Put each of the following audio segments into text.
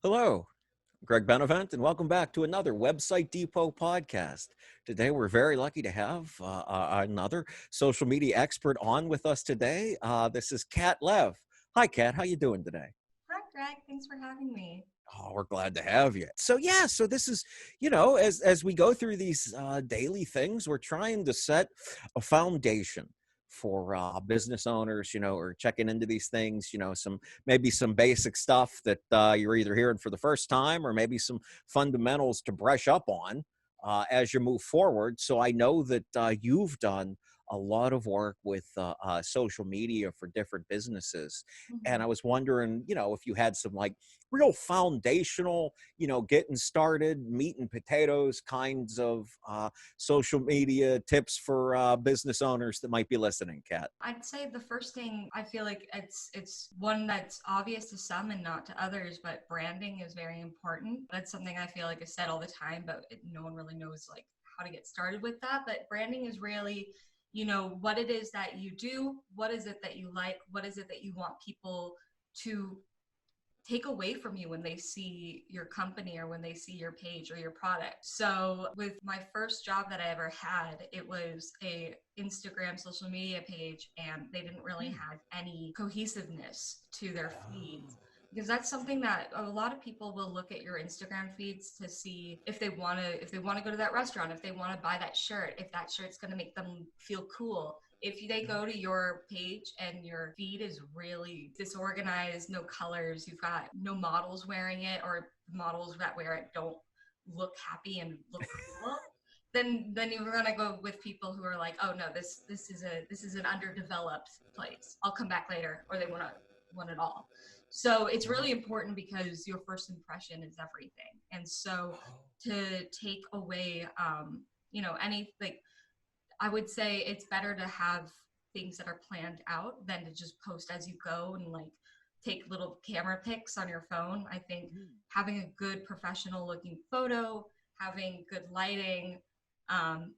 Hello, Greg Benevent, and welcome back to another Website Depot podcast. Today, we're very lucky to have another social media expert on with us today. This is Kat Lev. Hi, Kat. How you doing today? Hi, Greg. Thanks for having me. Oh, we're glad to have you. So this is, as we go through these daily things, we're trying to set a foundation for business owners, or checking into these things, maybe some basic stuff that you're either hearing for the first time or maybe some fundamentals to brush up on as you move forward. So I know that you've done a lot of work with social media for different businesses. And I Mhm. was wondering, if you had some like real foundational, getting started, meat and potatoes kinds of social media tips for business owners that might be listening, Kat. I'd say the first thing I feel like it's one that's obvious to some and not to others, but branding is very important. That's something I feel like is said all the time, but no one really knows like how to get started with that. But branding is really, what it is that you do, what is it that you like, what is it that you want people to take away from you when they see your company or when they see your page or your product. So with my first job that I ever had, it was a Instagram social media page and they didn't really have any cohesiveness to their feeds. Because that's something that a lot of people will look at your Instagram feeds to see if they want to go to that restaurant, if they want to buy that shirt, if that shirt's going to make them feel cool. If they go to your page and your feed is really disorganized, no colors, you've got no models wearing it, or models that wear it don't look happy and look cool, then you're gonna go with people who are like, oh no, this is an underdeveloped place. I'll come back later, or they want it all. So it's really important because your first impression is everything. And so to take away, any like I would say it's better to have things that are planned out than to just post as you go and like take little camera pics on your phone. I think having a good professional looking photo, having good lighting,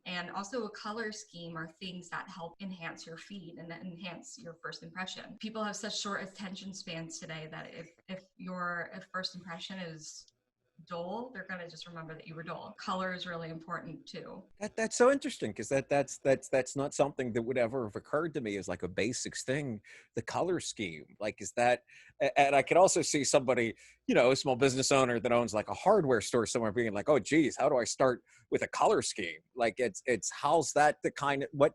and also a color scheme are things that help enhance your feed and enhance your first impression. People have such short attention spans today that if your first impression is dull, they're going to just remember that you were dull. Color is really important too. That's so interesting because that's not something that would ever have occurred to me as like a basics thing. The color scheme, like, is that? And I could also see somebody, a small business owner that owns like a hardware store somewhere, being like, "Oh, geez, how do I start with a color scheme?" Like, it's how's that the kind of what?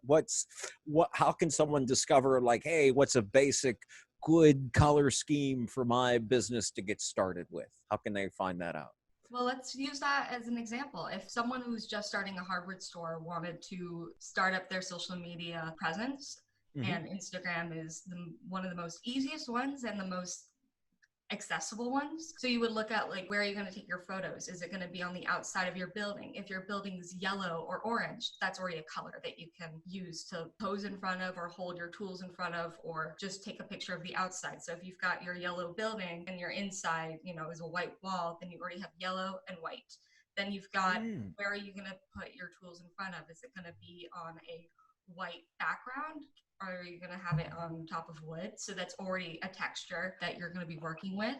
How can someone discover like, hey, what's a basic good color scheme for my business to get started with? How can they find that out? Well, let's use that as an example. If someone who's just starting a hardware store wanted to start up their social media presence, Hmm. and Instagram is one of the most easiest ones and the most accessible ones. So you would look at like, where are you going to take your photos? Is it going to be on the outside of your building? If your building is yellow or orange, that's already a color that you can use to pose in front of or hold your tools in front of, or just take a picture of the outside. So if you've got your yellow building and your inside, is a white wall, then you already have yellow and white. Then you've got, Mm, where are you going to put your tools in front of? Is it going to be on a white background? Or are you going to have it on top of wood? So that's already a texture that you're going to be working with.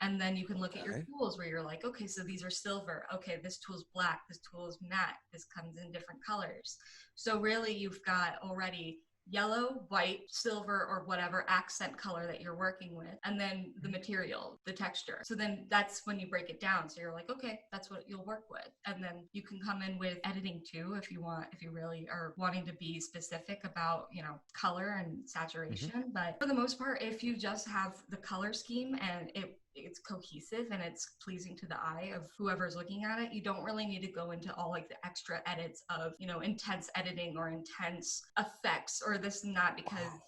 And then you can look at your okay. tools where you're like, okay, so these are silver. Okay, this tool's black. This tool is matte. This comes in different colors. So really, you've got already yellow, white, silver, or whatever accent color that you're working with, and then the material, the texture. So then that's when you break it down. So you're like, okay, that's what you'll work with. And then you can come in with editing too if you want, if you really are wanting to be specific about, color and Hmm. saturation. But for the most part, if you just have the color scheme and it's cohesive and it's pleasing to the eye of whoever's looking at it, you don't really need to go into all like the extra edits of, intense editing or intense effects or this and that, because Wow.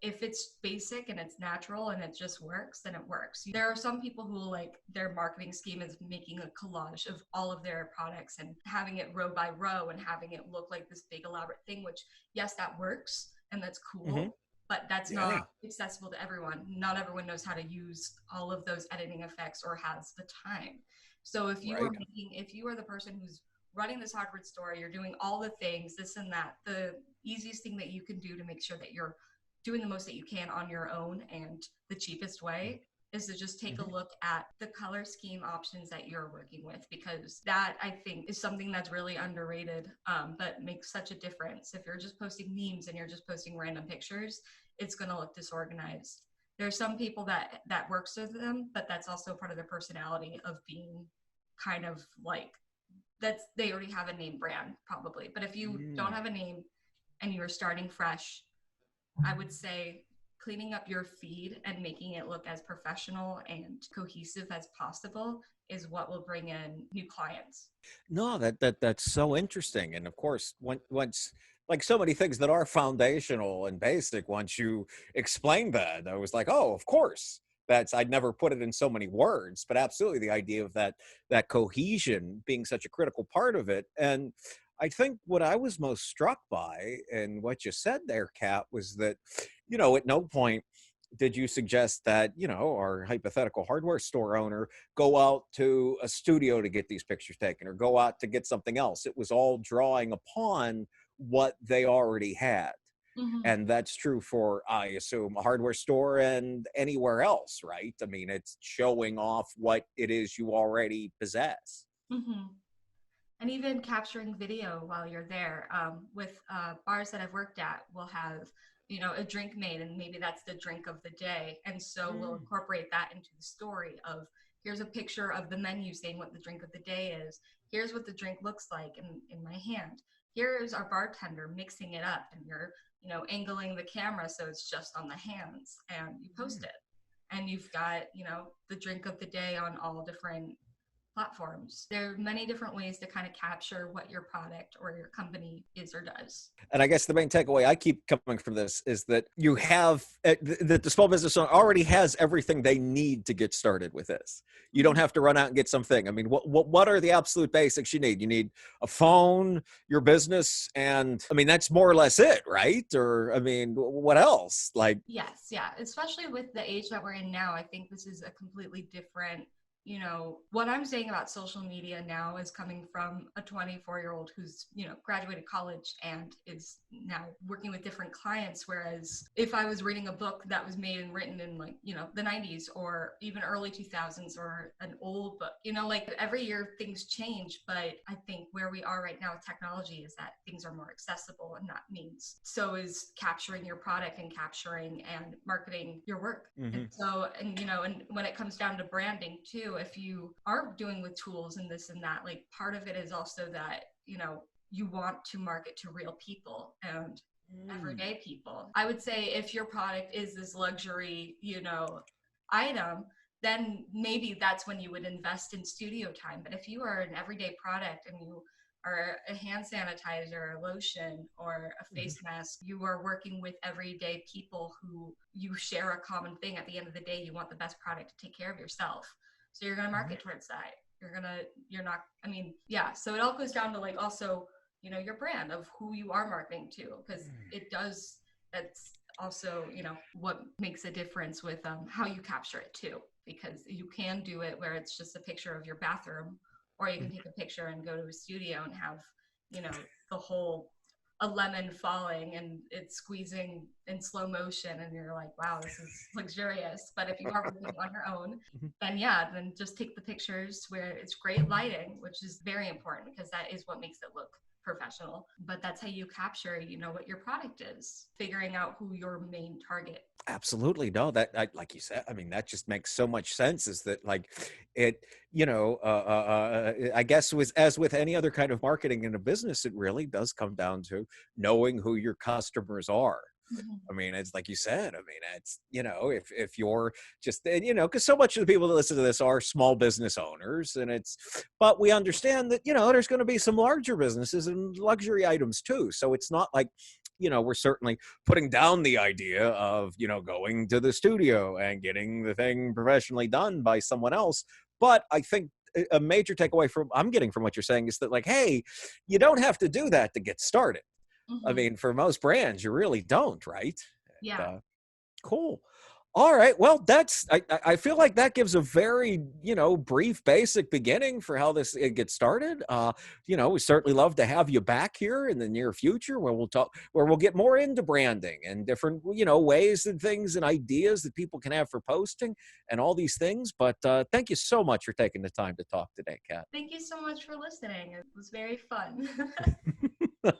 if it's basic and it's natural and it just works, then it works. There are some people who like their marketing scheme is making a collage of all of their products and having it row by row and having it look like this big elaborate thing, which yes, that works and that's Hmm. cool, but that's not Yeah. accessible to everyone. Not everyone knows how to use all of those editing effects or has the time. So Right. if you are the person who's running this hardware store, you're doing all the things, this and that, the easiest thing that you can do to make sure that you're doing the most that you can on your own and the cheapest way is to just take a Mhm. look at the color scheme options that you're working with, because that I think is something that's really underrated, but makes such a difference. If you're just posting memes and you're just posting random pictures, it's going to look disorganized. There's some people that works with them, but that's also part of their personality of being kind of like, that's, they already have a name brand probably. But if you don't Mm. have a name and you're starting fresh, I would say cleaning up your feed and making it look as professional and cohesive as possible is what will bring in new clients. No, that's so interesting. And of course, once like so many things that are foundational and basic, once you explained that, I was like, oh, of course. That's I'd never put it in so many words, but absolutely the idea of that cohesion being such a critical part of it. And I think what I was most struck by and what you said there, Kat, was that, at no point did you suggest that, our hypothetical hardware store owner go out to a studio to get these pictures taken or go out to get something else. It was all drawing upon what they already had. Mm-hmm. And that's true for, I assume, a hardware store and anywhere else, right? I mean, it's showing off what it is you already possess. Mm-hmm. And even capturing video while you're there. With bars that I've worked at, we'll have, a drink made, and maybe that's the drink of the day. And so we'll Mm. incorporate that into the story of, here's a picture of the menu saying what the drink of the day is. Here's what the drink looks like in my hand. Here's our bartender mixing it up, and you're, angling the camera so it's just on the hands, and you post it. And you've got, the drink of the day on all different platforms. There are many different ways to kind of capture what your product or your company is or does. And I guess the main takeaway I keep coming from this is that you have that the small business owner already has everything they need to get started with this. You don't Mhm. have to run out and get something. I mean, what are the absolute basics you need? You need a phone, your business, and I mean that's more or less it, right? Or I mean, what else? Like, Yes, yeah. Especially with the age that we're in now, I think this is a completely different, what I'm saying about social media now is coming from a 24-year-old who's, graduated college and is now working with different clients. Whereas if I was reading a book that was made and written in like, the 90s or even early 2000s, or an old book, like every year things change. But I think where we are right now with technology is that things are more accessible, and that means so is capturing your product and capturing and marketing your work. And mhm. so, and when it comes down to branding too, if you are doing with tools and this and that, like part of it is also that, you want to market to real people and Mm. everyday people. I would say if your product is this luxury, item, then maybe that's when you would invest in studio time. But if you are an everyday product and you are a hand sanitizer, a lotion, or a Mhm. face mask, you are working with everyday people who you share a common thing. At the end of the day, you want the best product to take care of yourself. So you're going to Mhm. market towards that. You're not, I mean, yeah. So it all goes down to like also, your brand of who you are marketing to, because it does, that's also, what makes a difference with how you capture it too, because you can do it where it's just a picture of your bathroom, or you can Mhm. take a picture and go to a studio and have, the whole, a lemon falling and it's squeezing in slow motion, and you're like, wow, this is luxurious. But if you are working on your own, Mhm. then yeah, then just take the pictures where it's great lighting, which is very important because that is what makes it look professional. But that's how you capture, what your product is, figuring out who your main target. Absolutely. No, like you said, I mean, that just makes so much sense is that like it, I guess was as with any other kind of marketing in a business, it really does come down to knowing who your customers are. Mhm. I mean, it's like you said. I mean, it's if you're just because so much of the people that listen to this are small business owners, and but we understand that there's going to be some larger businesses and luxury items too. So it's not like we're certainly putting down the idea of going to the studio and getting the thing professionally done by someone else. But I think a major takeaway from I'm getting from what you're saying is that like, hey, you don't have to do that to get started. I Mhm. mean, for most brands, you really don't, right? And, Yeah. cool. All right. Well, I feel like that gives a very, brief, basic beginning for how this it gets started. We certainly love to have you back here in the near future where we'll get more into branding and different, ways and things and ideas that people can have for posting and all these things. But thank you so much for taking the time to talk today, Kat. Thank you so much for listening. It was very fun.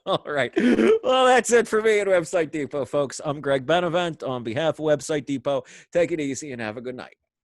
All right. Well, that's it for me at Website Depot, folks. I'm Greg Benevent on behalf of Website Depot. Take it easy and have a good night.